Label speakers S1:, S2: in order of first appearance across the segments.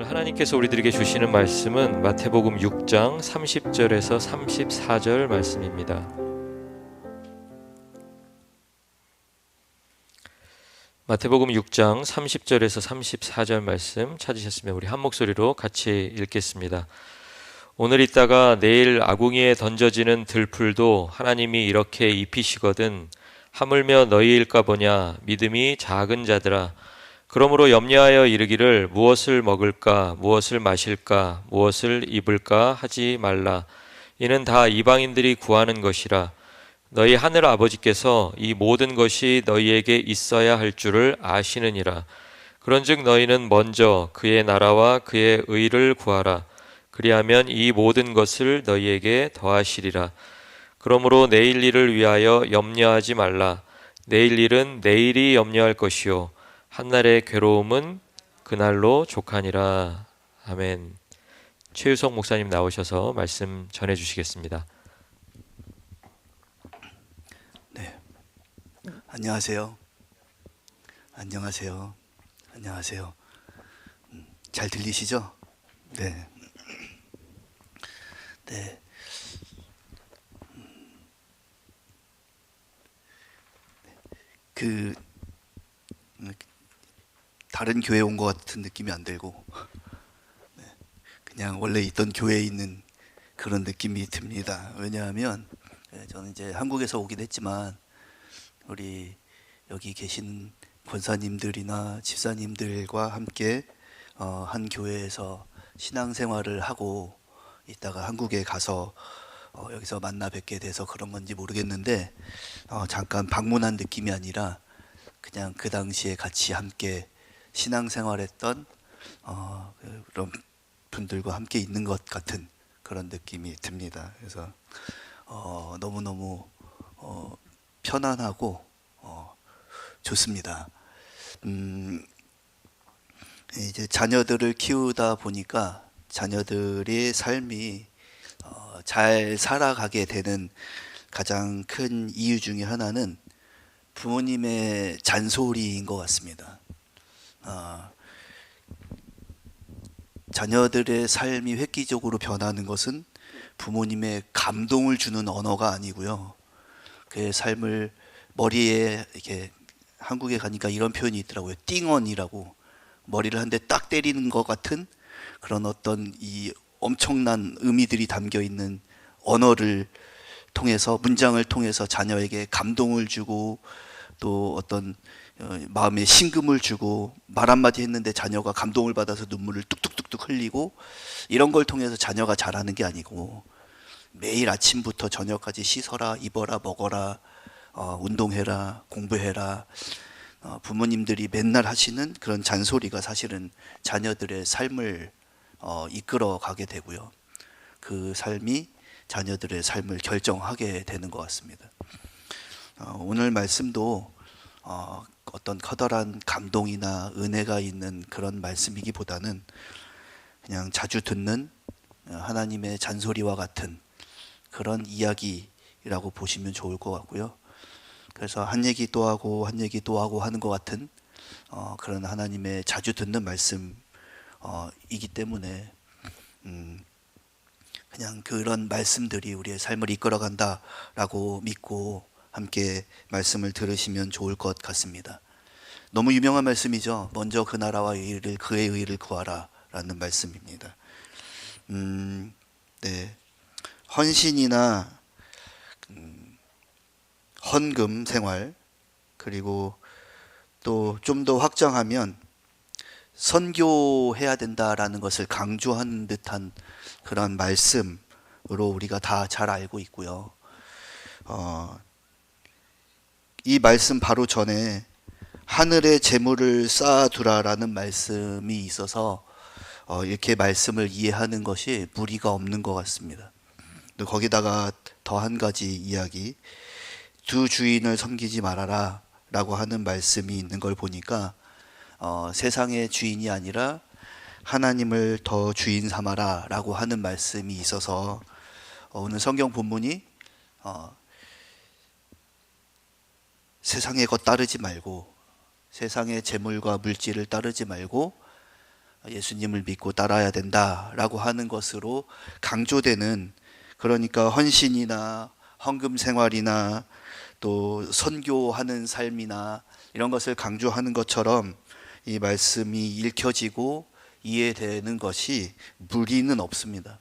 S1: 오늘 하나님께서 우리들에게 주시는 말씀은 마태복음 6장 30절에서 34절 말씀입니다. 마태복음 6장 30절에서 34절 말씀 찾으셨으면 우리 한 목소리로 같이 읽겠습니다. 오늘 있다가 내일 아궁이에 던져지는 들풀도 하나님이 이렇게 입히시거든 하물며 너희일까 보냐 믿음이 작은 자들아. 그러므로 염려하여 이르기를 무엇을 먹을까 무엇을 마실까 무엇을 입을까 하지 말라. 이는 다 이방인들이 구하는 것이라. 너희 하늘 아버지께서 이 모든 것이 너희에게 있어야 할 줄을 아시느니라. 그런즉 너희는 먼저 그의 나라와 그의 의를 구하라. 그리하면 이 모든 것을 너희에게 더하시리라. 그러므로 내일 일을 위하여 염려하지 말라. 내일 일은 내일이 염려할 것이요 한날의 괴로움은 그날로 족하니라. 아멘. 최유석 목사님 나오셔서 말씀 전해주시겠습니다.
S2: 네, 안녕하세요. 안녕하세요. 안녕하세요. 잘 들리시죠? 네. 네. 다른 교회 온 것 같은 느낌이 안 들고 그냥 원래 있던 교회에 있는 그런 느낌이 듭니다. 왜냐하면 저는 이제 한국에서 오긴 했지만 우리 여기 계신 권사님들이나 집사님들과 함께 한 교회에서 신앙생활을 하고 있다가 한국에 가서 여기서 만나 뵙게 돼서 그런 건지 모르겠는데 잠깐 방문한 느낌이 아니라 그냥 그 당시에 같이 함께 신앙생활했던 그런 분들과 함께 있는 것 같은 그런 느낌이 듭니다. 그래서 너무너무 편안하고 좋습니다. 이제 자녀들을 키우다 보니까 자녀들의 삶이 잘 살아가게 되는 가장 큰 이유 중에 하나는 부모님의 잔소리인 것 같습니다. 자녀들의 삶이 획기적으로 변하는 것은 부모님의 감동을 주는 언어가 아니고요. 그의 삶을 머리에 이렇게 한국에 가니까 이런 표현이 있더라고요. 띵언이라고 머리를 한 대 딱 때리는 것 같은 그런 어떤 이 엄청난 의미들이 담겨 있는 언어를 통해서 문장을 통해서 자녀에게 감동을 주고 또 어떤 마음에 심금을 주고 말 한마디 했는데 자녀가 감동을 받아서 눈물을 뚝뚝뚝뚝 흘리고 이런 걸 통해서 자녀가 자라는 게 아니고 매일 아침부터 저녁까지 씻어라 입어라 먹어라 운동해라 공부해라 부모님들이 맨날 하시는 그런 잔소리가 사실은 자녀들의 삶을 이끌어 가게 되고요. 그 삶이 자녀들의 삶을 결정하게 되는 것 같습니다. 오늘 말씀도 어떤 커다란 감동이나 은혜가 있는 그런 말씀이기보다는 그냥 자주 듣는 하나님의 잔소리와 같은 그런 이야기라고 보시면 좋을 것 같고요. 그래서 한 얘기 또 하고 한 얘기 또 하고 하는 것 같은 그런 하나님의 자주 듣는 말씀이기 때문에 그냥 그런 말씀들이 우리의 삶을 이끌어간다라고 믿고 함께 말씀을 들으시면 좋을 것 같습니다. 너무 유명한 말씀이죠. 먼저 그 나라와 그의 의를 구하라 라는 말씀입니다. 네. 헌신이나 헌금 생활 그리고 또 좀 더 확장하면 선교해야 된다라는 것을 강조하는 듯한 그런 말씀으로 우리가 다 잘 알고 있고요. 이 말씀 바로 전에 하늘에 재물을 쌓아두라라는 말씀이 있어서 이렇게 말씀을 이해하는 것이 무리가 없는 것 같습니다. 또 거기다가 더 한 가지 이야기, 두 주인을 섬기지 말아라 라고 하는 말씀이 있는 걸 보니까 세상의 주인이 아니라 하나님을 더 주인 삼아라 라고 하는 말씀이 있어서 오늘 성경 본문이 세상의 것 따르지 말고 세상의 재물과 물질을 따르지 말고 예수님을 믿고 따라야 된다라고 하는 것으로 강조되는, 그러니까 헌신이나 헌금 생활이나 또 선교하는 삶이나 이런 것을 강조하는 것처럼 이 말씀이 읽혀지고 이해되는 것이 무리는 없습니다.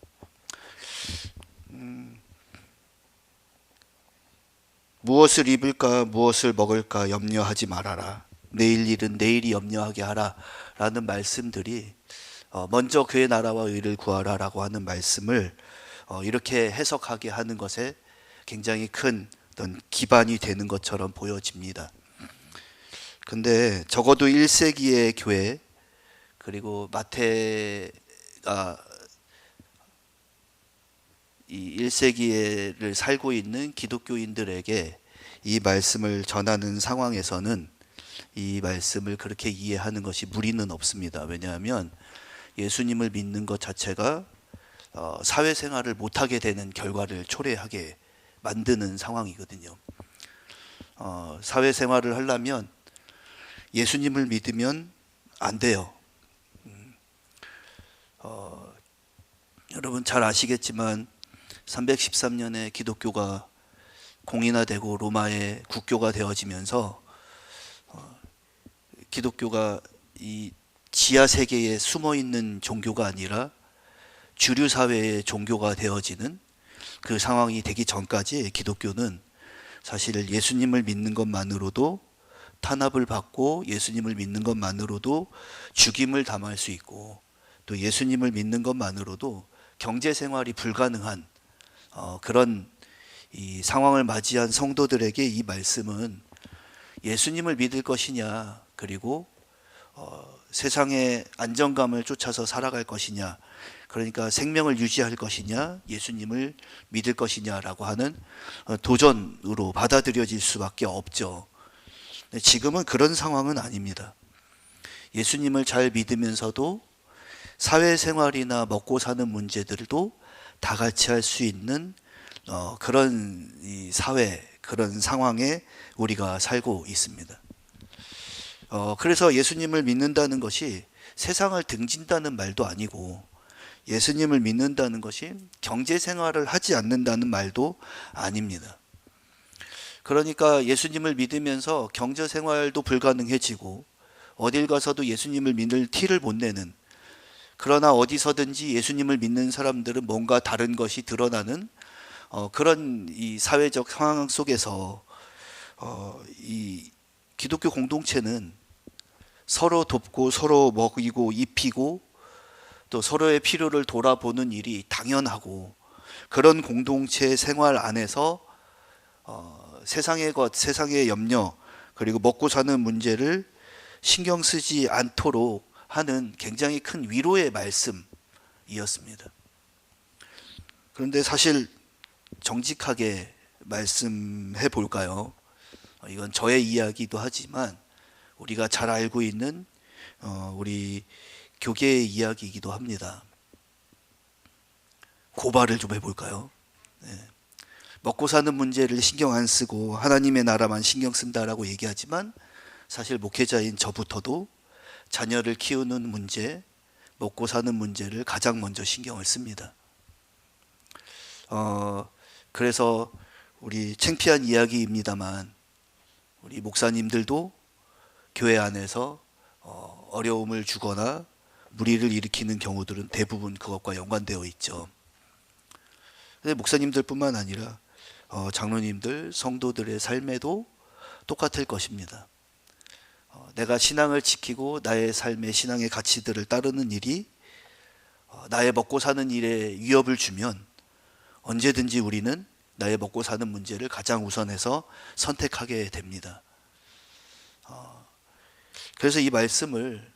S2: 무엇을 입을까 무엇을 먹을까 염려하지 말아라. 내일 일은 내일이 염려하게 하라 라는 말씀들이 먼저 그의 나라와 의를 구하라 라고 하는 말씀을 이렇게 해석하게 하는 것에 굉장히 큰 어떤 기반이 되는 것처럼 보여집니다. 근데 적어도 1세기의 교회, 그리고 마태가 이 1세기를 살고 있는 기독교인들에게 이 말씀을 전하는 상황에서는 이 말씀을 그렇게 이해하는 것이 무리는 없습니다. 왜냐하면 예수님을 믿는 것 자체가 사회생활을 못하게 되는 결과를 초래하게 만드는 상황이거든요. 사회생활을 하려면 예수님을 믿으면 안 돼요. 여러분 잘 아시겠지만 313년에 기독교가 공인화되고 로마의 국교가 되어지면서 기독교가 이 지하 세계에 숨어 있는 종교가 아니라 주류 사회의 종교가 되어지는 그 상황이 되기 전까지 기독교는 사실 예수님을 믿는 것만으로도 탄압을 받고, 예수님을 믿는 것만으로도 죽임을 당할 수 있고, 또 예수님을 믿는 것만으로도 경제 생활이 불가능한 그런 이 상황을 맞이한 성도들에게 이 말씀은 예수님을 믿을 것이냐, 그리고 세상의 안정감을 쫓아서 살아갈 것이냐, 그러니까 생명을 유지할 것이냐, 예수님을 믿을 것이냐라고 하는 도전으로 받아들여질 수밖에 없죠. 지금은 그런 상황은 아닙니다. 예수님을 잘 믿으면서도 사회생활이나 먹고 사는 문제들도 다 같이 할 수 있는 그런 이 사회, 그런 상황에 우리가 살고 있습니다. 그래서 예수님을 믿는다는 것이 세상을 등진다는 말도 아니고, 예수님을 믿는다는 것이 경제생활을 하지 않는다는 말도 아닙니다. 그러니까 예수님을 믿으면서 경제생활도 불가능해지고 어딜 가서도 예수님을 믿을 티를 못 내는, 그러나 어디서든지 예수님을 믿는 사람들은 뭔가 다른 것이 드러나는 그런 이 사회적 상황 속에서 이 기독교 공동체는 서로 돕고 서로 먹이고 입히고 또 서로의 필요를 돌아보는 일이 당연하고, 그런 공동체 생활 안에서 세상의 것, 세상의 염려, 그리고 먹고 사는 문제를 신경 쓰지 않도록 하는 굉장히 큰 위로의 말씀이었습니다. 그런데 사실 정직하게 말씀해 볼까요? 이건 저의 이야기도 하지만 우리가 잘 알고 있는 우리 교계의 이야기이기도 합니다. 고발을 좀 해볼까요? 네. 먹고 사는 문제를 신경 안 쓰고 하나님의 나라만 신경 쓴다라고 얘기하지만 사실 목회자인 저부터도 자녀를 키우는 문제, 먹고 사는 문제를 가장 먼저 신경을 씁니다. 그래서 우리 창피한 이야기입니다만 우리 목사님들도 교회 안에서 어려움을 주거나 무리를 일으키는 경우들은 대부분 그것과 연관되어 있죠. 근데 목사님들뿐만 아니라 장로님들, 성도들의 삶에도 똑같을 것입니다. 내가 신앙을 지키고 나의 삶의 신앙의 가치들을 따르는 일이 나의 먹고 사는 일에 위협을 주면 언제든지 우리는 나의 먹고 사는 문제를 가장 우선해서 선택하게 됩니다. 그래서 이 말씀을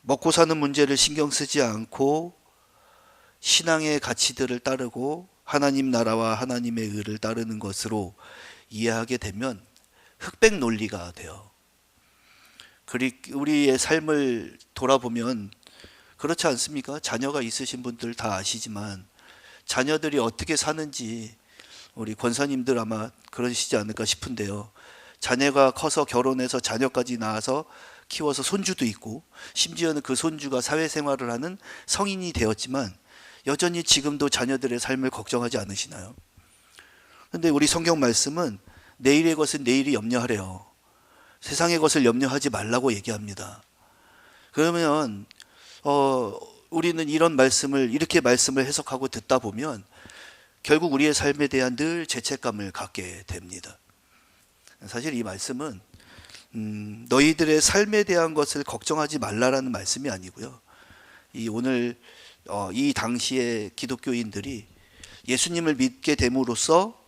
S2: 먹고 사는 문제를 신경 쓰지 않고 신앙의 가치들을 따르고 하나님 나라와 하나님의 의를 따르는 것으로 이해하게 되면 흑백 논리가 돼요. 우리의 삶을 돌아보면 그렇지 않습니까? 자녀가 있으신 분들 다 아시지만 자녀들이 어떻게 사는지 우리 권사님들 아마 그러시지 않을까 싶은데요. 자녀가 커서 결혼해서 자녀까지 낳아서 키워서 손주도 있고 심지어는 그 손주가 사회생활을 하는 성인이 되었지만 여전히 지금도 자녀들의 삶을 걱정하지 않으시나요? 그런데 우리 성경 말씀은 내일의 것은 내일이 염려하래요. 세상의 것을 염려하지 말라고 얘기합니다. 그러면 우리는 이런 말씀을 이렇게 말씀을 해석하고 듣다 보면 결국 우리의 삶에 대한 늘 죄책감을 갖게 됩니다. 사실 이 말씀은 너희들의 삶에 대한 것을 걱정하지 말라라는 말씀이 아니고요. 오늘 이 당시의 기독교인들이 예수님을 믿게 됨으로써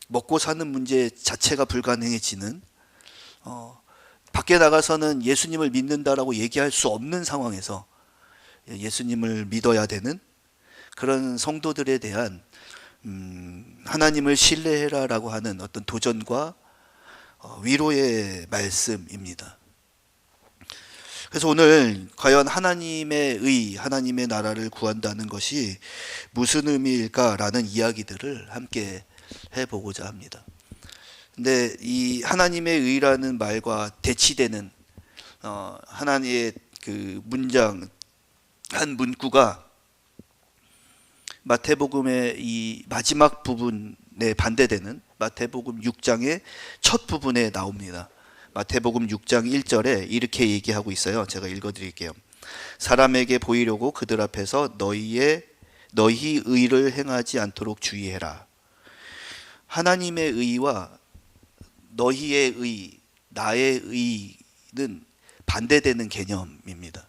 S2: 먹고 사는 문제 자체가 불가능해지는 밖에 나가서는 예수님을 믿는다라고 얘기할 수 없는 상황에서 예수님을 믿어야 되는 그런 성도들에 대한 하나님을 신뢰해라라고 하는 어떤 도전과 위로의 말씀입니다. 그래서 오늘 과연 하나님의 의, 하나님의 나라를 구한다는 것이 무슨 의미일까라는 이야기들을 함께 해보고자 합니다. 근데 이 하나님의 의라는 말과 대치되는 하나님의 그 문장 한 문구가 마태복음의 이 마지막 부분에 반대되는 마태복음 6장의 첫 부분에 나옵니다. 마태복음 6장 1절에 이렇게 얘기하고 있어요. 제가 읽어드릴게요. 사람에게 보이려고 그들 앞에서 너희 의를 행하지 않도록 주의해라. 하나님의 의와 너희의 의, 나의 의는 반대되는 개념입니다.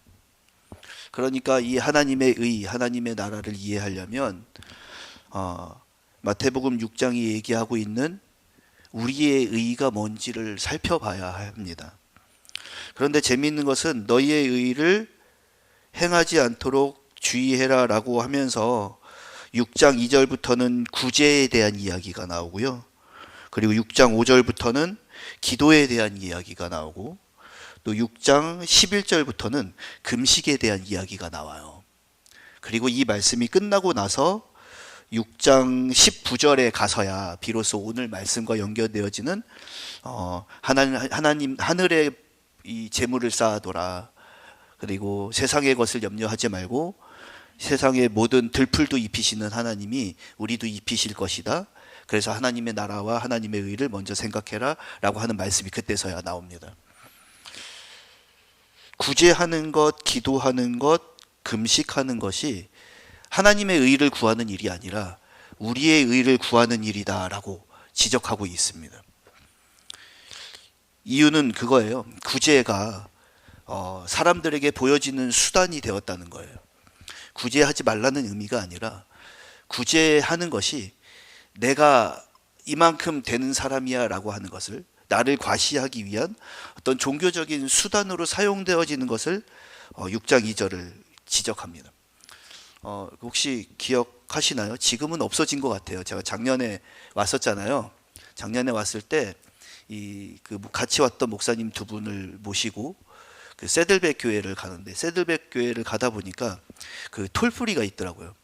S2: 그러니까 이 하나님의 의, 하나님의 나라를 이해하려면 마태복음 6장이 얘기하고 있는 우리의 의가 뭔지를 살펴봐야 합니다. 그런데 재미있는 것은 너희의 의를 행하지 않도록 주의해라 라고 하면서 6장 2절부터는 구제에 대한 이야기가 나오고요. 그리고 6장 5절부터는 기도에 대한 이야기가 나오고 또 6장 11절부터는 금식에 대한 이야기가 나와요. 그리고 이 말씀이 끝나고 나서 6장 19절에 가서야 비로소 오늘 말씀과 연결되어지는 하나님 하늘에 이 재물을 쌓아둬라. 그리고 세상의 것을 염려하지 말고 세상의 모든 들풀도 입히시는 하나님이 우리도 입히실 것이다. 그래서 하나님의 나라와 하나님의 의를 먼저 생각해라 라고 하는 말씀이 그때서야 나옵니다. 구제하는 것, 기도하는 것, 금식하는 것이 하나님의 의를 구하는 일이 아니라 우리의 의를 구하는 일이다라고 지적하고 있습니다. 이유는 그거예요. 구제가 사람들에게 보여지는 수단이 되었다는 거예요. 구제하지 말라는 의미가 아니라 구제하는 것이 내가 이만큼 되는 사람이야 라고 하는 것을 나를 과시하기 위한 어떤 종교적인 수단으로 사용되어지는 것을 6장 2절을 지적합니다. 혹시 기억하시나요? 지금은 없어진 것 같아요. 제가 작년에 왔었잖아요. 작년에 왔을 때 같이 왔던 목사님 두 분을 모시고 그 세들백 교회를 가는데 세들백 교회를 가다 보니까 그 톨프리가 있더라고요.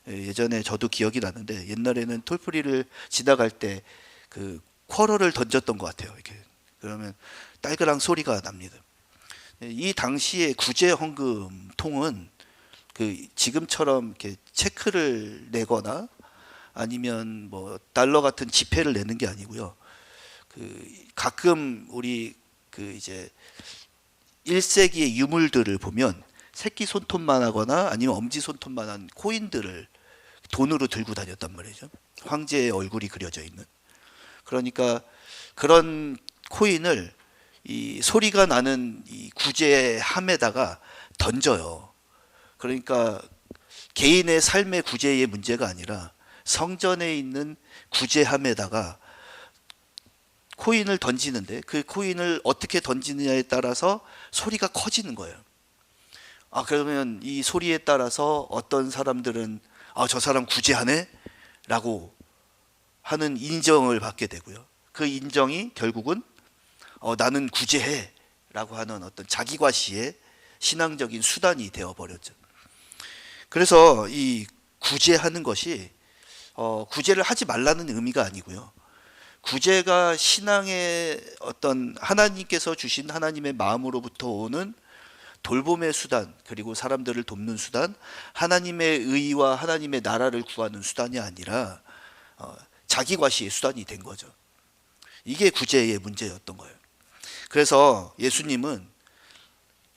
S2: 예전에 저도 기억이 나는데 옛날에는 톨프리를 지나갈 때 그 쿼러를 던졌던 것 같아요. 이렇게 그러면 딸그랑 소리가 납니다. 이 당시에 구제 헌금 통은 그 지금처럼 이렇게 체크를 내거나 아니면 뭐 달러 같은 지폐를 내는 게 아니고요. 그 가끔 우리 그 이제 1세기의 유물들을 보면 새끼 손톱만 하거나 아니면 엄지 손톱만 한 코인들을 돈으로 들고 다녔단 말이죠. 황제의 얼굴이 그려져 있는. 그러니까 그런 코인을 이 소리가 나는 이 구제함에다가 던져요. 그러니까 개인의 삶의 구제의 문제가 아니라 성전에 있는 구제함에다가 코인을 던지는데 그 코인을 어떻게 던지느냐에 따라서 소리가 커지는 거예요. 그러면 이 소리에 따라서 어떤 사람들은 저 사람 구제하네? 라고 하는 인정을 받게 되고요. 그 인정이 결국은 나는 구제해 라고 하는 어떤 자기과시의 신앙적인 수단이 되어버렸죠. 그래서 이 구제하는 것이 구제를 하지 말라는 의미가 아니고요. 구제가 신앙의 어떤 하나님께서 주신 하나님의 마음으로부터 오는 돌봄의 수단, 그리고 사람들을 돕는 수단, 하나님의 의와 하나님의 나라를 구하는 수단이 아니라 자기 과시의 수단이 된 거죠. 이게 구제의 문제였던 거예요. 그래서 예수님은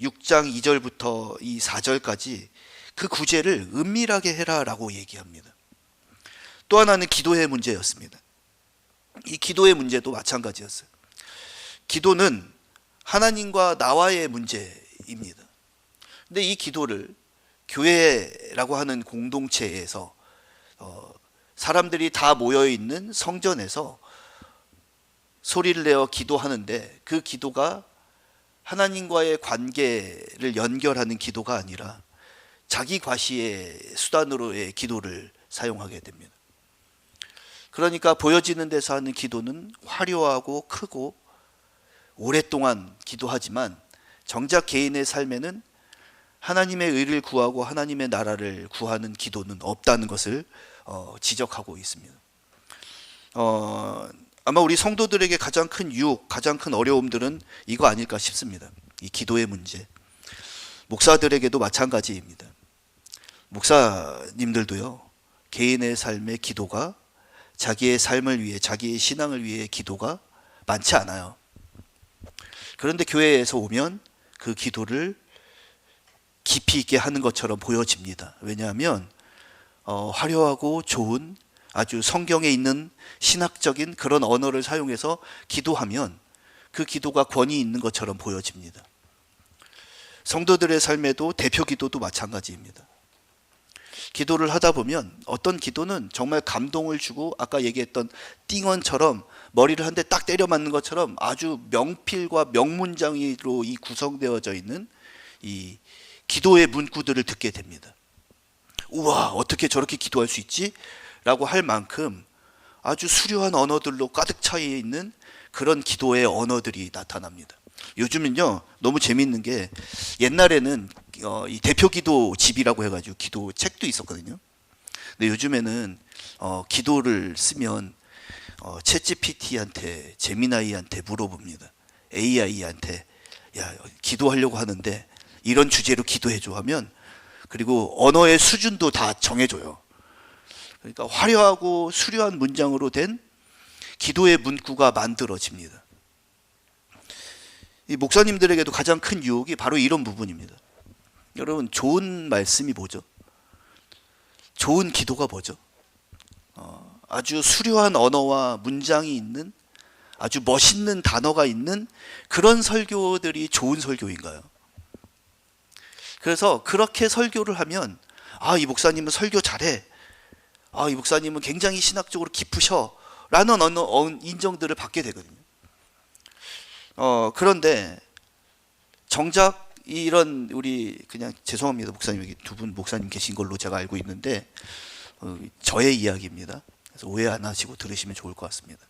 S2: 6장 2절부터 이 4절까지 그 구제를 은밀하게 해라라고 얘기합니다. 또 하나는 기도의 문제였습니다. 이 기도의 문제도 마찬가지였어요. 기도는 하나님과 나와의 문제입니다. 근데 이 기도를 교회라고 하는 공동체에서 사람들이 다 모여있는 성전에서 소리를 내어 기도하는데, 그 기도가 하나님과의 관계를 연결하는 기도가 아니라 자기 과시의 수단으로의 기도를 사용하게 됩니다. 그러니까 보여지는 데서 하는 기도는 화려하고 크고 오랫동안 기도하지만 정작 개인의 삶에는 하나님의 의를 구하고 하나님의 나라를 구하는 기도는 없다는 것을 지적하고 있습니다. 아마 우리 성도들에게 가장 큰 유혹, 가장 큰 어려움들은 이거 아닐까 싶습니다. 이 기도의 문제. 목사들에게도 마찬가지입니다. 목사님들도요, 개인의 삶의 기도가, 자기의 삶을 위해, 자기의 신앙을 위해 기도가 많지 않아요. 그런데 교회에서 오면 그 기도를 깊이 있게 하는 것처럼 보여집니다. 왜냐하면 화려하고 좋은, 아주 성경에 있는 신학적인 그런 언어를 사용해서 기도하면 그 기도가 권위 있는 것처럼 보여집니다. 성도들의 삶에도 대표 기도도 마찬가지입니다. 기도를 하다 보면 어떤 기도는 정말 감동을 주고, 아까 얘기했던 띵언처럼 머리를 한 대 딱 때려 맞는 것처럼 아주 명필과 명문장으로 이 구성되어져 있는 이 기도의 문구들을 듣게 됩니다. 우와, 어떻게 저렇게 기도할 수 있지? 라고 할 만큼 아주 수려한 언어들로 가득 차 있는 그런 기도의 언어들이 나타납니다. 요즘은요, 너무 재미있는 게, 옛날에는 이 대표 기도 집이라고 해가지고 기도 책도 있었거든요. 근데 요즘에는 기도를 쓰면 챗GPT한테, 제미나이한테 물어봅니다. AI한테, 야, 기도하려고 하는데 이런 주제로 기도해줘 하면, 그리고 언어의 수준도 다 정해줘요. 그러니까 화려하고 수려한 문장으로 된 기도의 문구가 만들어집니다. 이 목사님들에게도 가장 큰 유혹이 바로 이런 부분입니다. 여러분, 좋은 말씀이 뭐죠? 좋은 기도가 뭐죠? 아주 수려한 언어와 문장이 있는, 아주 멋있는 단어가 있는 그런 설교들이 좋은 설교인가요? 그래서 그렇게 설교를 하면, 아, 이 목사님은 설교 잘해, 아, 이 목사님은 굉장히 신학적으로 깊으셔 라는 인정들을 받게 되거든요. 그런데 정작 이런, 우리 그냥 죄송합니다, 목사님, 여기 두 분 목사님 계신 걸로 제가 알고 있는데 저의 이야기입니다. 그래서 오해 안 하시고 들으시면 좋을 것 같습니다.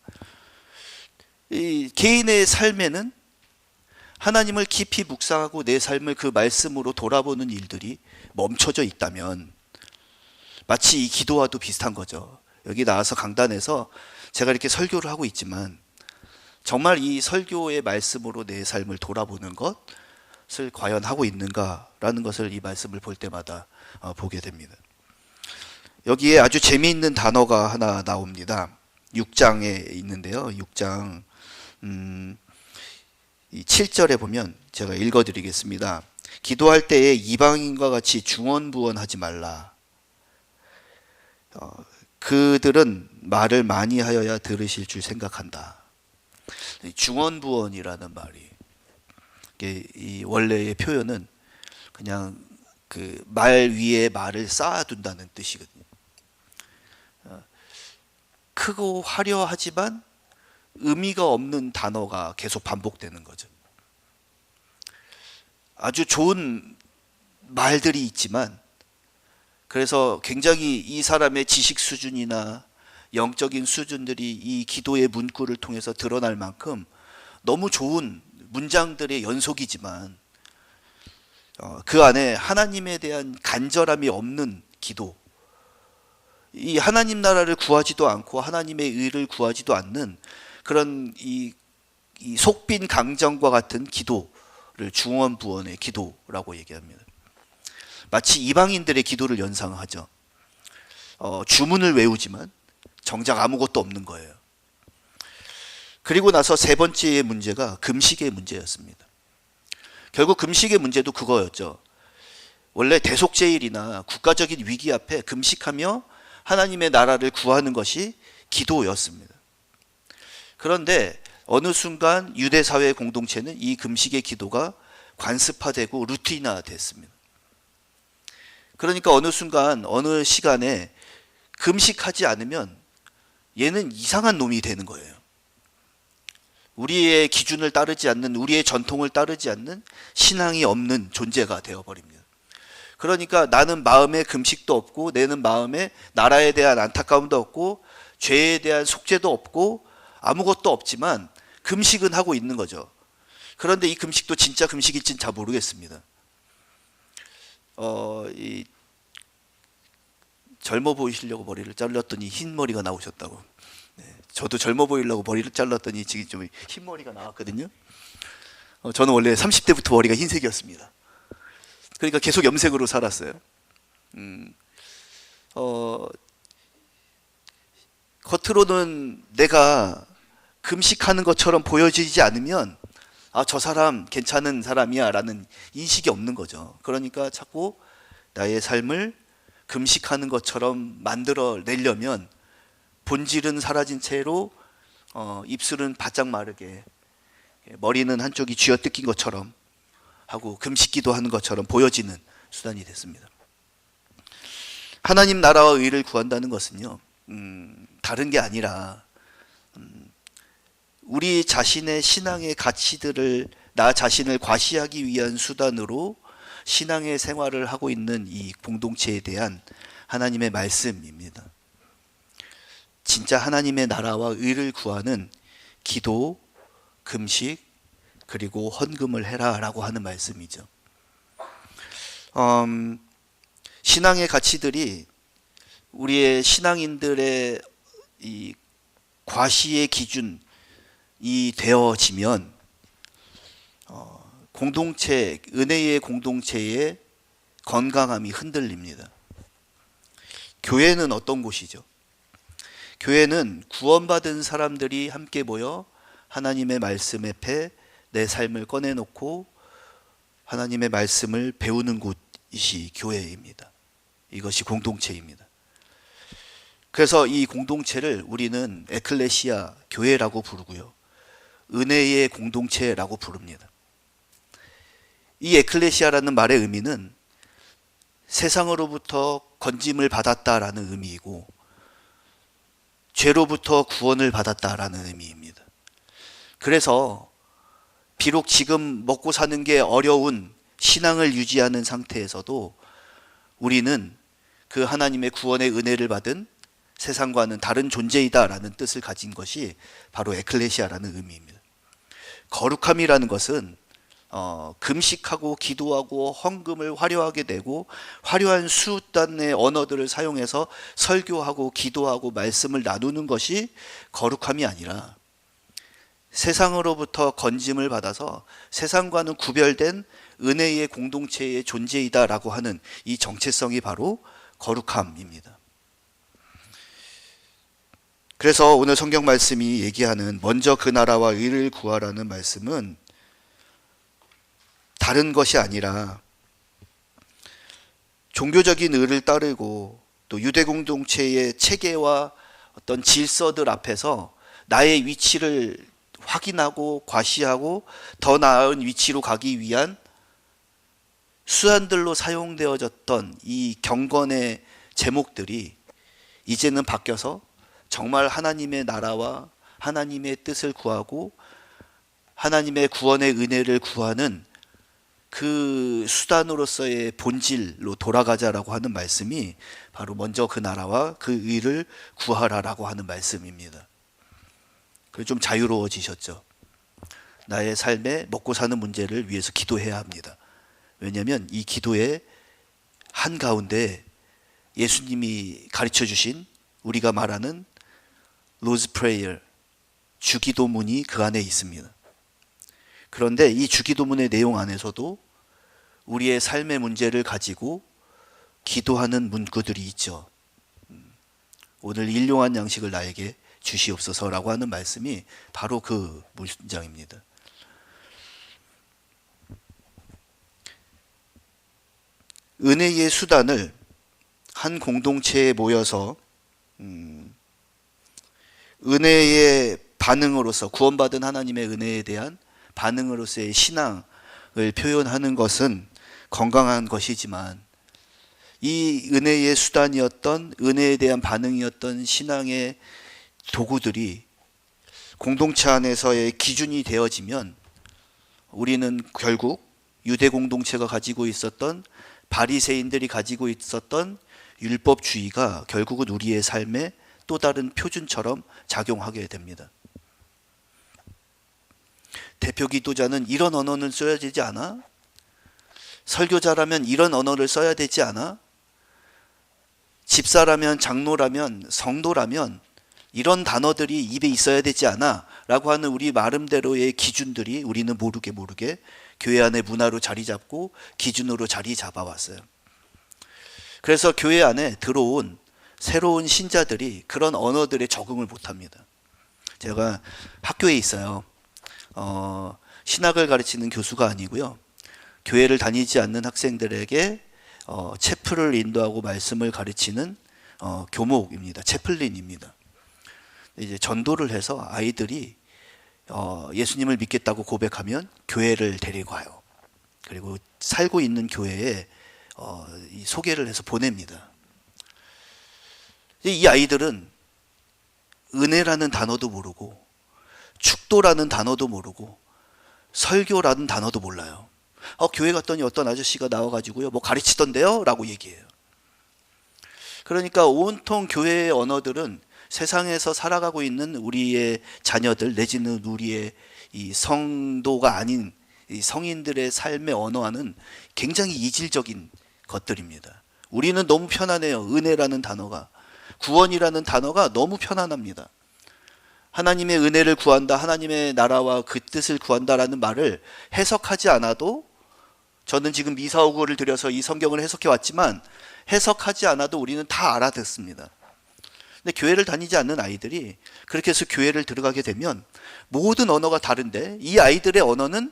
S2: 이 개인의 삶에는 하나님을 깊이 묵상하고 내 삶을 그 말씀으로 돌아보는 일들이 멈춰져 있다면 마치 이 기도와도 비슷한 거죠. 여기 나와서 강단에서 제가 이렇게 설교를 하고 있지만 정말 이 설교의 말씀으로 내 삶을 돌아보는 것을 과연 하고 있는가라는 것을 이 말씀을 볼 때마다 보게 됩니다. 여기에 아주 재미있는 단어가 하나 나옵니다. 6장에 있는데요. 6장 7절에 보면 제가 읽어드리겠습니다. 기도할 때에 이방인과 같이 중언부언하지 말라. 그들은 말을 많이 하여야 들으실 줄 생각한다. 중언부언이라는 말이, 이 원래의 표현은 그냥 그 말 위에 말을 쌓아둔다는 뜻이거든요. 크고 화려하지만 의미가 없는 단어가 계속 반복되는 거죠. 아주 좋은 말들이 있지만, 그래서 굉장히 이 사람의 지식 수준이나 영적인 수준들이 이 기도의 문구를 통해서 드러날 만큼 너무 좋은 문장들의 연속이지만 그 안에 하나님에 대한 간절함이 없는 기도, 이 하나님 나라를 구하지도 않고 하나님의 의를 구하지도 않는 그런 이 속빈 강정과 같은 기도를 중원부원의 기도라고 얘기합니다. 마치 이방인들의 기도를 연상하죠. 주문을 외우지만 정작 아무것도 없는 거예요. 그리고 나서 세 번째 문제가 금식의 문제였습니다. 결국 금식의 문제도 그거였죠. 원래 대속제일이나 국가적인 위기 앞에 금식하며 하나님의 나라를 구하는 것이 기도였습니다. 그런데 어느 순간 유대 사회 공동체는 이 금식의 기도가 관습화되고 루틴화됐습니다. 그러니까 어느 순간 어느 시간에 금식하지 않으면 얘는 이상한 놈이 되는 거예요. 우리의 기준을 따르지 않는, 우리의 전통을 따르지 않는 신앙이 없는 존재가 되어버립니다. 그러니까 나는 마음에 금식도 없고, 내는 마음에 나라에 대한 안타까움도 없고, 죄에 대한 속죄도 없고, 아무것도 없지만 금식은 하고 있는 거죠. 그런데 이 금식도 진짜 금식일지는 잘 모르겠습니다. 젊어 보이시려고 머리를 잘랐더니 흰 머리가 나오셨다고. 네, 저도 젊어 보이려고 머리를 잘랐더니 지금 좀 흰 머리가 나왔거든요. 저는 원래 30대부터 머리가 흰색이었습니다. 그러니까 계속 염색으로 살았어요. 겉으로는 내가 금식하는 것처럼 보여지지 않으면 저 사람 괜찮은 사람이야 라는 인식이 없는 거죠. 그러니까 자꾸 나의 삶을 금식하는 것처럼 만들어내려면 본질은 사라진 채로 입술은 바짝 마르게, 머리는 한쪽이 쥐어뜯긴 것처럼 하고 금식기도 하는 것처럼 보여지는 수단이 됐습니다. 하나님 나라와 의를 구한다는 것은요, 다른 게 아니라 우리 자신의 신앙의 가치들을, 나 자신을 과시하기 위한 수단으로 신앙의 생활을 하고 있는 이 공동체에 대한 하나님의 말씀입니다. 진짜 하나님의 나라와 의를 구하는 기도, 금식, 그리고 헌금을 해라라고 하는 말씀이죠. 신앙의 가치들이 우리의 신앙인들의 이 과시의 기준이 되어지면 공동체, 은혜의 공동체의 건강함이 흔들립니다. 교회는 어떤 곳이죠? 교회는 구원받은 사람들이 함께 모여 하나님의 말씀 앞에 내 삶을 꺼내놓고 하나님의 말씀을 배우는 곳이 교회입니다. 이것이 공동체입니다. 그래서 이 공동체를 우리는 에클레시아, 교회라고 부르고요, 은혜의 공동체라고 부릅니다. 이 에클레시아라는 말의 의미는 세상으로부터 건짐을 받았다라는 의미이고, 죄로부터 구원을 받았다라는 의미입니다. 그래서 비록 지금 먹고 사는 게 어려운 신앙을 유지하는 상태에서도 우리는 그 하나님의 구원의 은혜를 받은 세상과는 다른 존재이다라는 뜻을 가진 것이 바로 에클레시아라는 의미입니다. 거룩함이라는 것은 금식하고 기도하고 헌금을 화려하게 내고 화려한 수단의 언어들을 사용해서 설교하고 기도하고 말씀을 나누는 것이 거룩함이 아니라 세상으로부터 건짐을 받아서 세상과는 구별된 은혜의 공동체의 존재이다라고 하는 이 정체성이 바로 거룩함입니다. 그래서 오늘 성경 말씀이 얘기하는 먼저 그 나라와 의를 구하라는 말씀은 다른 것이 아니라 종교적인 의를 따르고 또 유대 공동체의 체계와 어떤 질서들 앞에서 나의 위치를 확인하고 과시하고 더 나은 위치로 가기 위한 수단들로 사용되어졌던 이 경건의 제목들이 이제는 바뀌어서 정말 하나님의 나라와 하나님의 뜻을 구하고 하나님의 구원의 은혜를 구하는 그 수단으로서의 본질로 돌아가자라고 하는 말씀이 바로 먼저 그 나라와 그 의를 구하라라고 하는 말씀입니다. 그래서 좀 자유로워지셨죠. 나의 삶에 먹고 사는 문제를 위해서 기도해야 합니다. 왜냐하면 이 기도의 한가운데 예수님이 가르쳐 주신 우리가 말하는 Lord's Prayer, 주기도문이 그 안에 있습니다. 그런데 이 주기도문의 내용 안에서도 우리의 삶의 문제를 가지고 기도하는 문구들이 있죠. 오늘 일용할 양식을 나에게 주시옵소서라고 하는 말씀이 바로 그 문장입니다. 은혜의 수단을 한 공동체에 모여서 은혜의 반응으로서, 구원받은 하나님의 은혜에 대한 반응으로서의 신앙을 표현하는 것은 건강한 것이지만, 이 은혜의 수단이었던, 은혜에 대한 반응이었던 신앙의 도구들이 공동체 안에서의 기준이 되어지면 우리는 결국 유대 공동체가 가지고 있었던, 바리새인들이 가지고 있었던 율법주의가 결국은 우리의 삶에 또 다른 표준처럼 작용하게 됩니다. 대표 기도자는 이런 언어는 써야 되지 않아? 설교자라면 이런 언어를 써야 되지 않아? 집사라면, 장로라면, 성도라면 이런 단어들이 입에 있어야 되지 않아? 라고 하는 우리 나름대로의 기준들이 우리는 모르게 교회 안에 문화로 자리 잡고 기준으로 자리 잡아왔어요. 그래서 교회 안에 들어온 새로운 신자들이 그런 언어들에 적응을 못합니다. 제가 학교에 있어요. 신학을 가르치는 교수가 아니고요, 교회를 다니지 않는 학생들에게 채플을 인도하고 말씀을 가르치는 교목입니다. 채플린입니다. 이제 전도를 해서 아이들이 예수님을 믿겠다고 고백하면 교회를 데리고 와요. 그리고 살고 있는 교회에 소개를 해서 보냅니다. 이 아이들은 은혜라는 단어도 모르고, 축도라는 단어도 모르고, 설교라는 단어도 몰라요. 교회 갔더니 어떤 아저씨가 나와가지고요, 뭐 가르치던데요? 라고 얘기해요. 그러니까 온통 교회의 언어들은 세상에서 살아가고 있는 우리의 자녀들, 내지는 우리의 이 성도가 아닌 이 성인들의 삶의 언어와는 굉장히 이질적인 것들입니다. 우리는 너무 편안해요. 은혜라는 단어가, 구원이라는 단어가 너무 편안합니다. 하나님의 은혜를 구한다, 하나님의 나라와 그 뜻을 구한다라는 말을 해석하지 않아도, 저는 지금 미사오구를 들여서 이 성경을 해석해 왔지만 해석하지 않아도 우리는 다 알아듣습니다. 근데 교회를 다니지 않는 아이들이 그렇게 해서 교회를 들어가게 되면 모든 언어가 다른데, 이 아이들의 언어는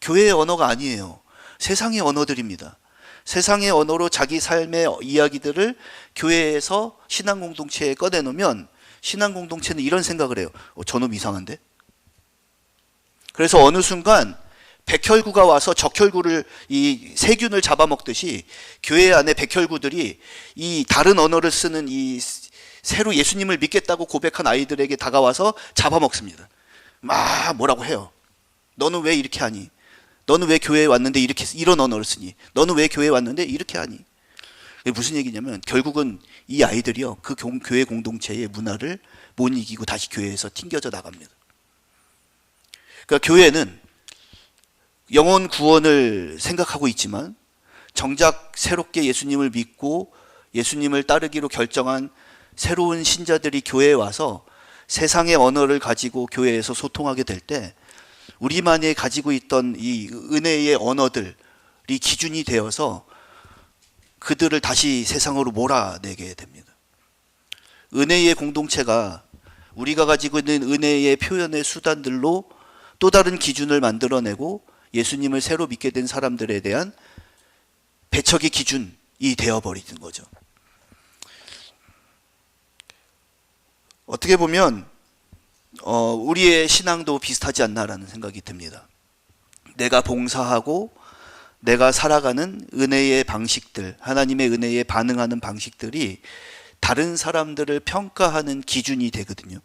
S2: 교회의 언어가 아니에요. 세상의 언어들입니다. 세상의 언어로 자기 삶의 이야기들을 교회에서 신앙 공동체에 꺼내놓으면 신앙 공동체는 이런 생각을 해요. 저놈 이상한데? 그래서 어느 순간 백혈구가 와서 적혈구를, 이 세균을 잡아먹듯이 교회 안에 백혈구들이 이 다른 언어를 쓰는 이 새로 예수님을 믿겠다고 고백한 아이들에게 다가와서 잡아먹습니다. 막 뭐라고 해요. 너는 왜 이렇게 하니? 너는 왜 교회에 왔는데 이런 언어를 쓰니? 너는 왜 교회에 왔는데 이렇게 하니? 이게 무슨 얘기냐면 결국은 이 아이들이요, 그 교회 공동체의 문화를 못 이기고 다시 교회에서 튕겨져 나갑니다. 그러니까 교회는 영혼 구원을 생각하고 있지만 정작 새롭게 예수님을 믿고 예수님을 따르기로 결정한 새로운 신자들이 교회에 와서 세상의 언어를 가지고 교회에서 소통하게 될 때 우리만이 가지고 있던 이 은혜의 언어들이 기준이 되어서 그들을 다시 세상으로 몰아내게 됩니다. 은혜의 공동체가 우리가 가지고 있는 은혜의 표현의 수단들로 또 다른 기준을 만들어내고 예수님을 새로 믿게 된 사람들에 대한 배척의 기준이 되어버리는 거죠. 어떻게 보면 우리의 신앙도 비슷하지 않나라는 생각이 듭니다. 내가 봉사하고 내가 살아가는 은혜의 방식들, 하나님의 은혜에 반응하는 방식들이 다른 사람들을 평가하는 기준이 되거든요.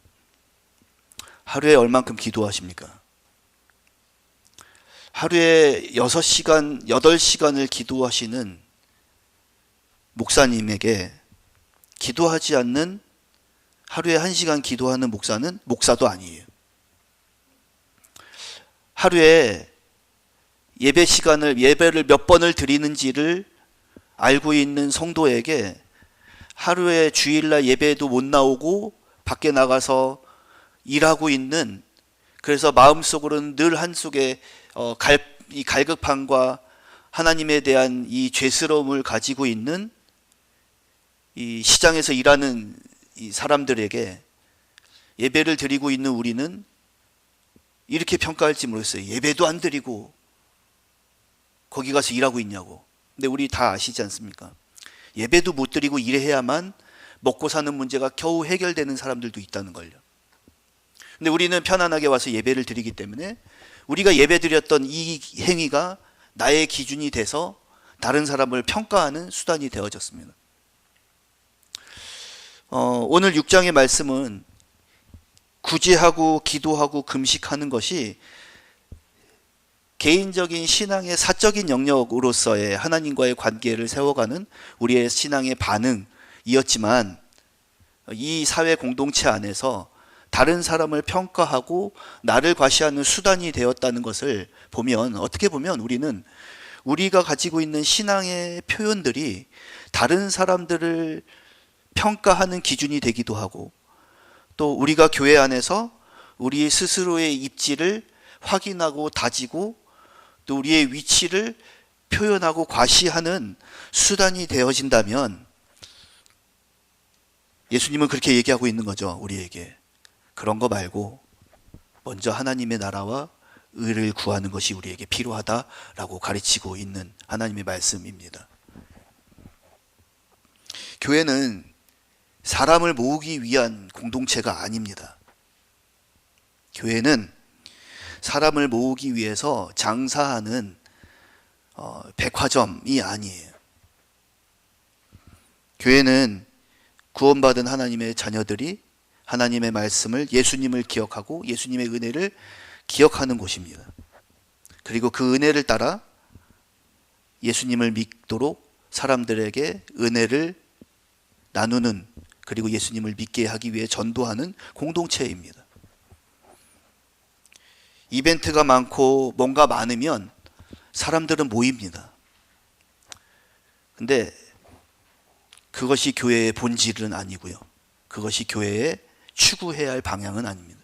S2: 하루에 얼만큼 기도하십니까? 하루에 6시간, 8시간을 기도하시는 목사님에게 기도하지 않는, 하루에 1시간 기도하는 목사는 목사도 아니에요. 하루에 예배를 몇 번을 드리는지를 알고 있는 성도에게 하루에 주일날 예배에도 못 나오고 밖에 나가서 일하고 있는, 그래서 마음속으로는 늘 한속에 이 갈급함과 하나님에 대한 이 죄스러움을 가지고 있는 이 시장에서 일하는 이 사람들에게 예배를 드리고 있는 우리는 이렇게 평가할지 모르겠어요. 예배도 안 드리고 거기 가서 일하고 있냐고. 근데 우리 다 아시지 않습니까? 예배도 못 드리고 일해야만 먹고 사는 문제가 겨우 해결되는 사람들도 있다는 걸요. 근데 우리는 편안하게 와서 예배를 드리기 때문에 우리가 예배 드렸던 이 행위가 나의 기준이 돼서 다른 사람을 평가하는 수단이 되어졌습니다. 오늘 6장의 말씀은 구제하고 기도하고 금식하는 것이 개인적인 신앙의 사적인 영역으로서의 하나님과의 관계를 세워가는 우리의 신앙의 반응이었지만, 이 사회 공동체 안에서 다른 사람을 평가하고 나를 과시하는 수단이 되었다는 것을 보면, 어떻게 보면 우리는 우리가 가지고 있는 신앙의 표현들이 다른 사람들을 평가하는 기준이 되기도 하고, 또 우리가 교회 안에서 우리 스스로의 입지를 확인하고 다지고 또 우리의 위치를 표현하고 과시하는 수단이 되어진다면, 예수님은 그렇게 얘기하고 있는 거죠. 우리에게 그런 거 말고 먼저 하나님의 나라와 의를 구하는 것이 우리에게 필요하다라고 가르치고 있는 하나님의 말씀입니다. 교회는 사람을 모으기 위한 공동체가 아닙니다. 교회는 사람을 모으기 위해서 장사하는 백화점이 아니에요. 교회는 구원받은 하나님의 자녀들이 하나님의 말씀을, 예수님을 기억하고 예수님의 은혜를 기억하는 곳입니다. 그리고 그 은혜를 따라 예수님을 믿도록 사람들에게 은혜를 나누는, 그리고 예수님을 믿게 하기 위해 전도하는 공동체입니다. 이벤트가 많고 뭔가 많으면 사람들은 모입니다. 근데 그것이 교회의 본질은 아니고요. 그것이 교회의 추구해야 할 방향은 아닙니다.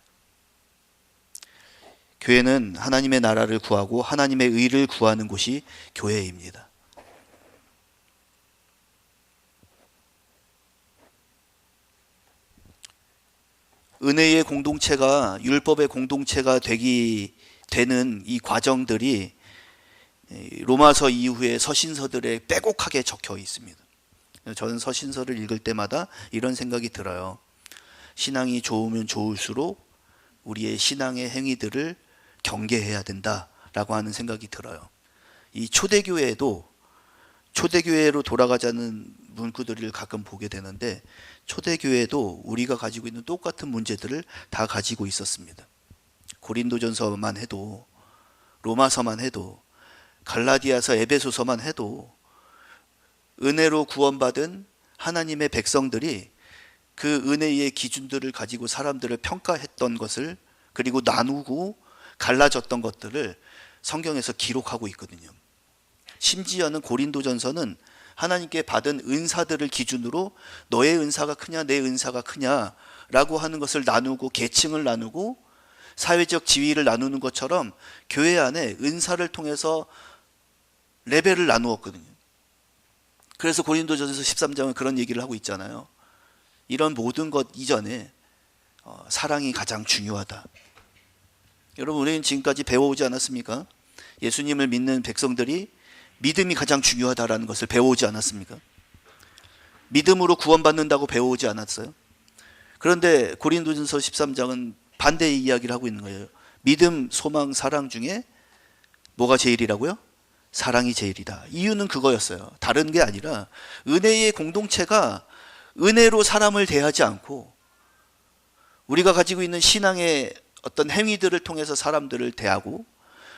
S2: 교회는 하나님의 나라를 구하고 하나님의 의를 구하는 곳이 교회입니다. 은혜의 공동체가 율법의 공동체가 되는 이 과정들이 로마서 이후의 서신서들에 빼곡하게 적혀 있습니다. 저는 서신서를 읽을 때마다 이런 생각이 들어요. 신앙이 좋으면 좋을수록 우리의 신앙의 행위들을 경계해야 된다라고 하는 생각이 들어요. 이 초대교회로 돌아가자는 문구들을 가끔 보게 되는데, 초대교회도 우리가 가지고 있는 똑같은 문제들을 다 가지고 있었습니다. 고린도전서만 해도, 로마서만 해도, 갈라디아서, 에베소서만 해도 은혜로 구원받은 하나님의 백성들이 그 은혜의 기준들을 가지고 사람들을 평가했던 것을, 그리고 나누고 갈라졌던 것들을 성경에서 기록하고 있거든요. 심지어는 고린도전서는 하나님께 받은 은사들을 기준으로 너의 은사가 크냐 내 은사가 크냐라고 하는 것을 나누고, 계층을 나누고 사회적 지위를 나누는 것처럼 교회 안에 은사를 통해서 레벨을 나누었거든요. 그래서 고린도전서 13장은 그런 얘기를 하고 있잖아요. 이런 모든 것 이전에 사랑이 가장 중요하다. 여러분, 우리는 지금까지 배워오지 않았습니까? 예수님을 믿는 백성들이 믿음이 가장 중요하다라는 것을 배워오지 않았습니까? 믿음으로 구원받는다고 배워오지 않았어요? 그런데 고린도전서 13장은 반대의 이야기를 하고 있는 거예요. 믿음, 소망, 사랑 중에 뭐가 제일이라고요? 사랑이 제일이다. 이유는 그거였어요. 다른 게 아니라 은혜의 공동체가 은혜로 사람을 대하지 않고 우리가 가지고 있는 신앙의 어떤 행위들을 통해서 사람들을 대하고,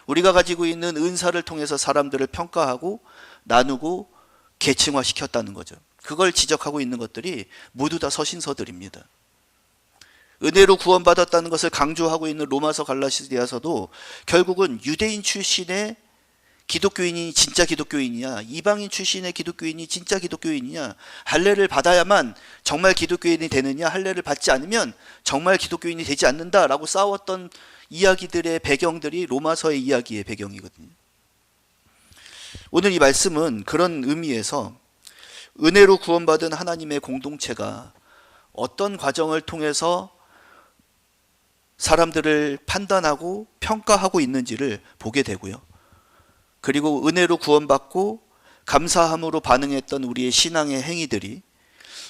S2: 우리가 가지고 있는 은사를 통해서 사람들을 평가하고 나누고 계층화시켰다는 거죠. 그걸 지적하고 있는 것들이 모두 다 서신서들입니다. 은혜로 구원받았다는 것을 강조하고 있는 로마서, 갈라디아서도 결국은 유대인 출신의 기독교인이 진짜 기독교인이냐, 이방인 출신의 기독교인이 진짜 기독교인이냐, 할례를 받아야만 정말 기독교인이 되느냐, 할례를 받지 않으면 정말 기독교인이 되지 않는다라고 싸웠던 이야기들의 배경들이 로마서의 이야기의 배경이거든요. 오늘 이 말씀은 그런 의미에서 은혜로 구원받은 하나님의 공동체가 어떤 과정을 통해서 사람들을 판단하고 평가하고 있는지를 보게 되고요. 그리고 은혜로 구원받고 감사함으로 반응했던 우리의 신앙의 행위들이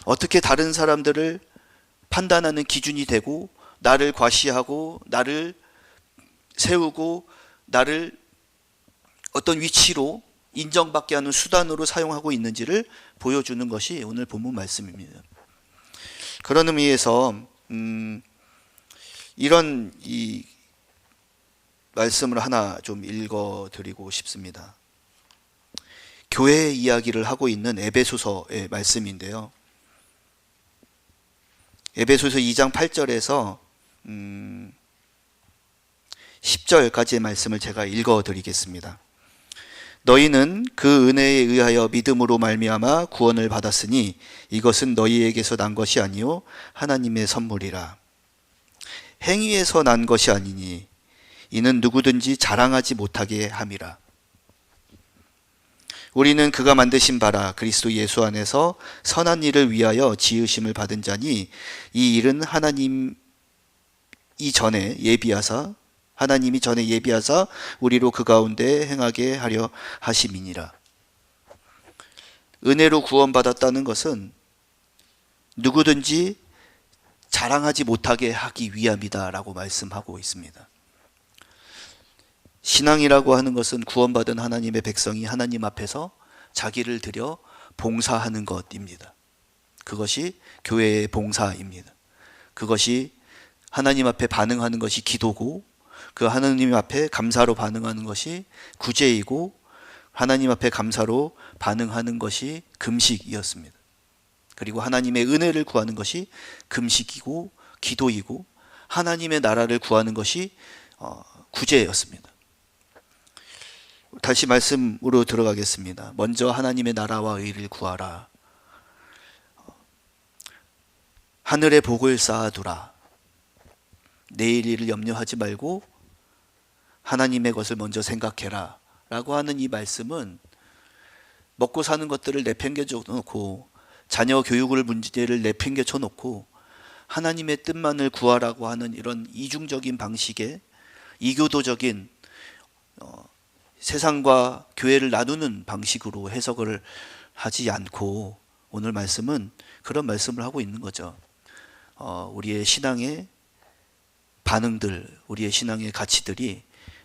S2: 어떻게 다른 사람들을 판단하는 기준이 되고 나를 과시하고 나를 세우고 나를 어떤 위치로 인정받게 하는 수단으로 사용하고 있는지를 보여주는 것이 오늘 본문 말씀입니다. 그런 의미에서 이런 이 말씀을 하나 좀 읽어드리고 싶습니다. 교회 이야기를 하고 있는 에베소서의 말씀인데요. 에베소서 2장 8절에서 10절까지의 말씀을 제가 읽어드리겠습니다. 너희는 그 은혜에 의하여 믿음으로 말미암아 구원을 받았으니 이것은 너희에게서 난 것이 아니요 하나님의 선물이라. 행위에서 난 것이 아니니 이는 누구든지 자랑하지 못하게 함이라. 우리는 그가 만드신 바라 그리스도 예수 안에서 선한 일을 위하여 지으심을 받은 자니 이 일은 하나님이 전에 예비하사 우리로 그 가운데 행하게 하려 하심이니라. 은혜로 구원받았다는 것은 누구든지 자랑하지 못하게 하기 위함이다라고 말씀하고 있습니다. 신앙이라고 하는 것은 구원받은 하나님의 백성이 하나님 앞에서 자기를 드려 봉사하는 것입니다. 그것이 교회의 봉사입니다. 그것이 하나님 앞에 반응하는 것이 기도고, 그 하나님 앞에 감사로 반응하는 것이 구제이고, 하나님 앞에 감사로 반응하는 것이 금식이었습니다. 그리고 하나님의 은혜를 구하는 것이 금식이고 기도이고, 하나님의 나라를 구하는 것이 구제였습니다. 다시 말씀으로 들어가겠습니다. 먼저 하나님의 나라와 의를 구하라. 하늘의 복을 쌓아두라. 내일 일을 염려하지 말고 하나님의 것을 먼저 생각해라 라고 하는 이 말씀은 먹고 사는 것들을 내팽개쳐 놓고, 자녀 교육을 문제를 내팽개쳐 놓고 하나님의 뜻만을 구하라고 하는 이런 이중적인 방식의 이교도적인 세상과 교회를 나누는 방식으로 해석을 하지 않고, 오늘 말씀은 그런 말씀을 하고 있는 거죠. 우리의 신앙의 반응들, 우리의 신앙의 가치들이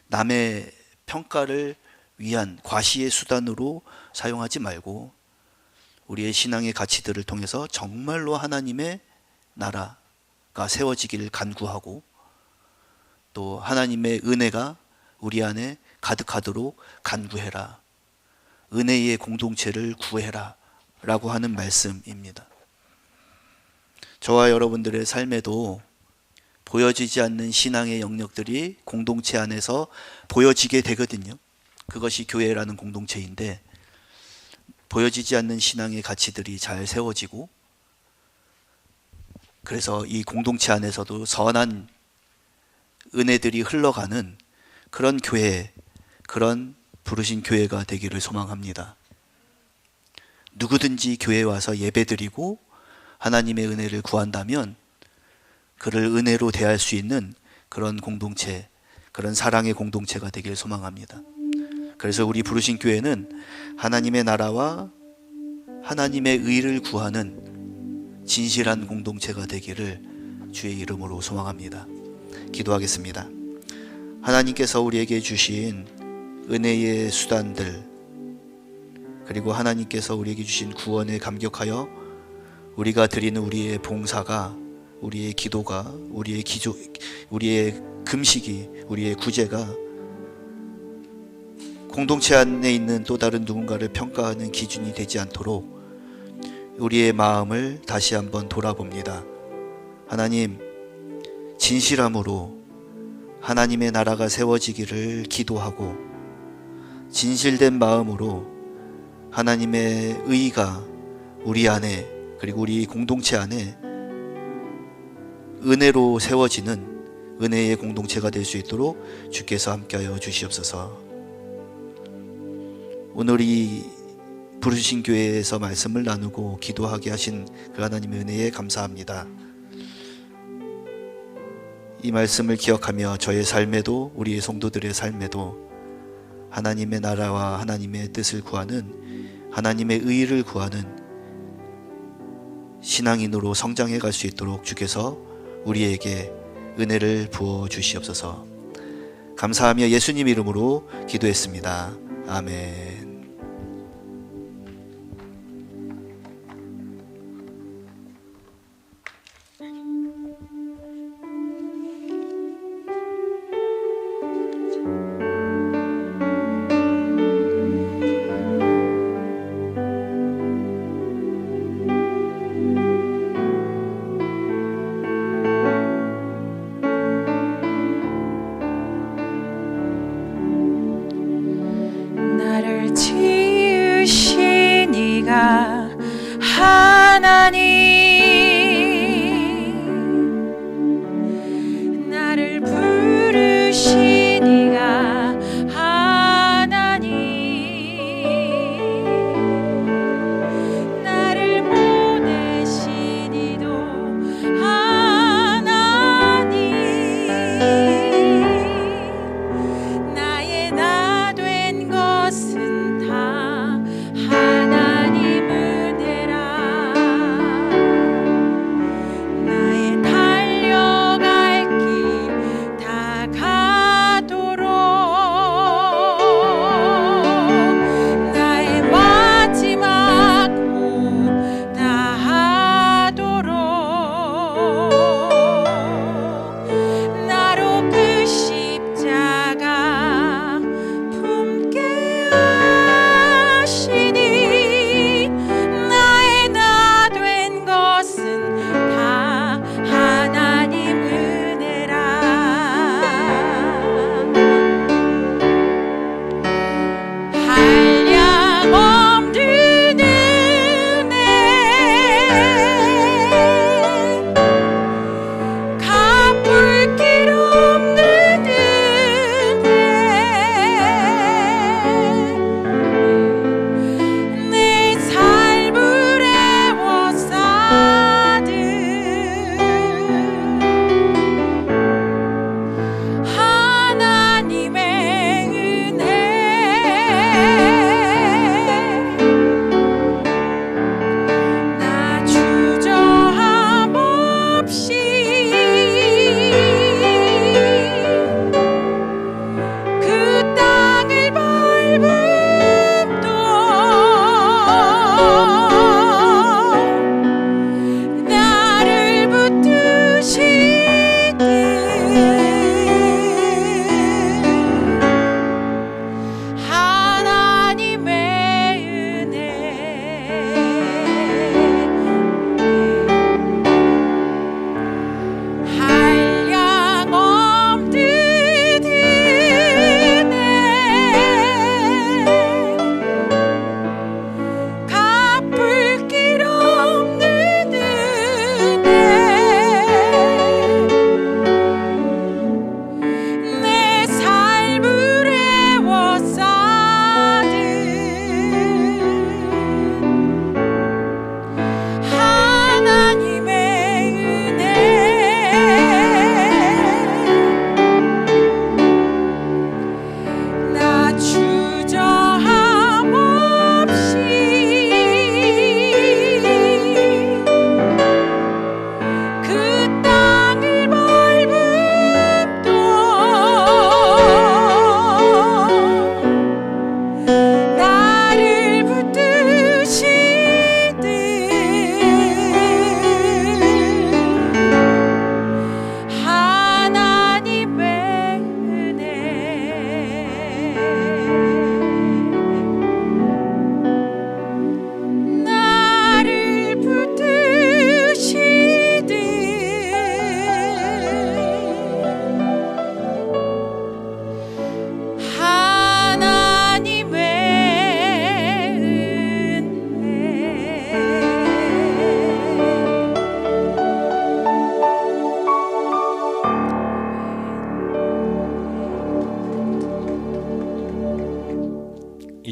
S2: 남의 평가를 위한 과시의 수단으로 사용하지 말고 우리의 신앙의 가치들을 통해서 정말로 하나님의 나라가 세워지기를 간구하고, 또 하나님의 은혜가 우리 안에 가득하도록 간구해라. 은혜의 공동체를 구해라 라고 하는 말씀입니다. 저와 여러분들의 삶에도 보여지지 않는 신앙의 영역들이 공동체 안에서 보여지게 되거든요. 그것이 교회라는 공동체인데, 보여지지 않는 신앙의 가치들이 잘 세워지고, 그래서 이 공동체 안에서도 선한 은혜들이 흘러가는 그런 교회, 그런 부르신 교회가 되기를 소망합니다. 누구든지 교회에 와서 예배드리고 하나님의 은혜를 구한다면 그를 은혜로 대할 수 있는 그런 공동체, 그런 사랑의 공동체가 되기를 소망합니다. 그래서 우리 부르신 교회는 하나님의 나라와 하나님의 의를 구하는 진실한 공동체가 되기를 주의 이름으로 소망합니다. 기도하겠습니다. 하나님께서 우리에게 주신 은혜의 수단들, 그리고 하나님께서 우리에게 주신 구원에 감격하여 우리가 드리는 우리의 봉사가, 우리의 기도가, 우리의 금식이, 우리의 구제가 공동체 안에 있는 또 다른 누군가를 평가하는 기준이 되지 않도록 우리의 마음을 다시 한번 돌아봅니다. 하나님, 진실함으로 하나님의 나라가 세워지기를 기도하고 진실된 마음으로 하나님의 의가 우리 안에, 그리고 우리 공동체 안에 은혜로 세워지는 은혜의 공동체가 될 수 있도록 주께서 함께하여 주시옵소서. 오늘 이 부르신 교회에서 말씀을 나누고 기도하게 하신 그 하나님의 은혜에 감사합니다. 이 말씀을 기억하며 저의 삶에도, 우리의 성도들의 삶에도 하나님의 나라와 하나님의 뜻을 구하는, 하나님의 의를 구하는 신앙인으로 성장해 갈 수 있도록 주께서 우리에게 은혜를 부어 주시옵소서. 감사하며 예수님 이름으로 기도했습니다. 아멘.
S3: 나를 지으신 이가 하나님, 나를 부르신 이가 하나님, 나를 보내신 이도 하나님, 나의 나 된 것은 다 하나님 은혜라.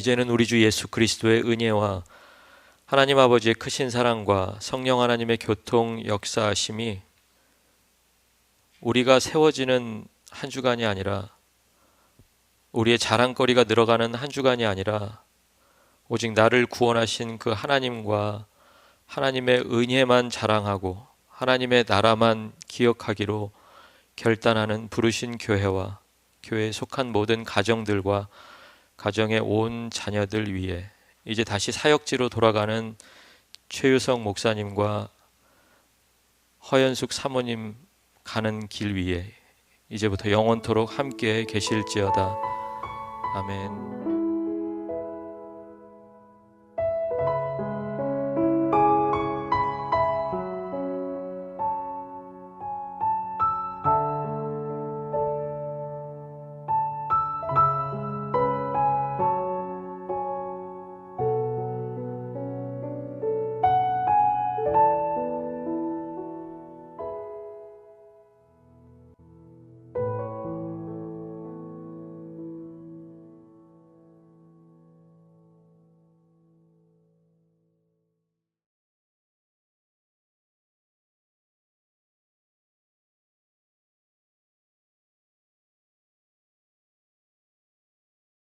S1: 이제는 우리 주 예수 그리스도의 은혜와 하나님 아버지의 크신 사랑과 성령 하나님의 교통 역사하심이 우리가 세워지는 한 주간이 아니라, 우리의 자랑거리가 늘어가는 한 주간이 아니라, 오직 나를 구원하신 그 하나님과 하나님의 은혜만 자랑하고 하나님의 나라만 기억하기로 결단하는 부르신 교회와 교회에 속한 모든 가정들과 가정의 온 자녀들 위해 이제 다시 사역지로 돌아가는 최유성 목사님과 허연숙 사모님 가는 길 위에 이제부터 영원토록 함께 계실지어다. 아멘.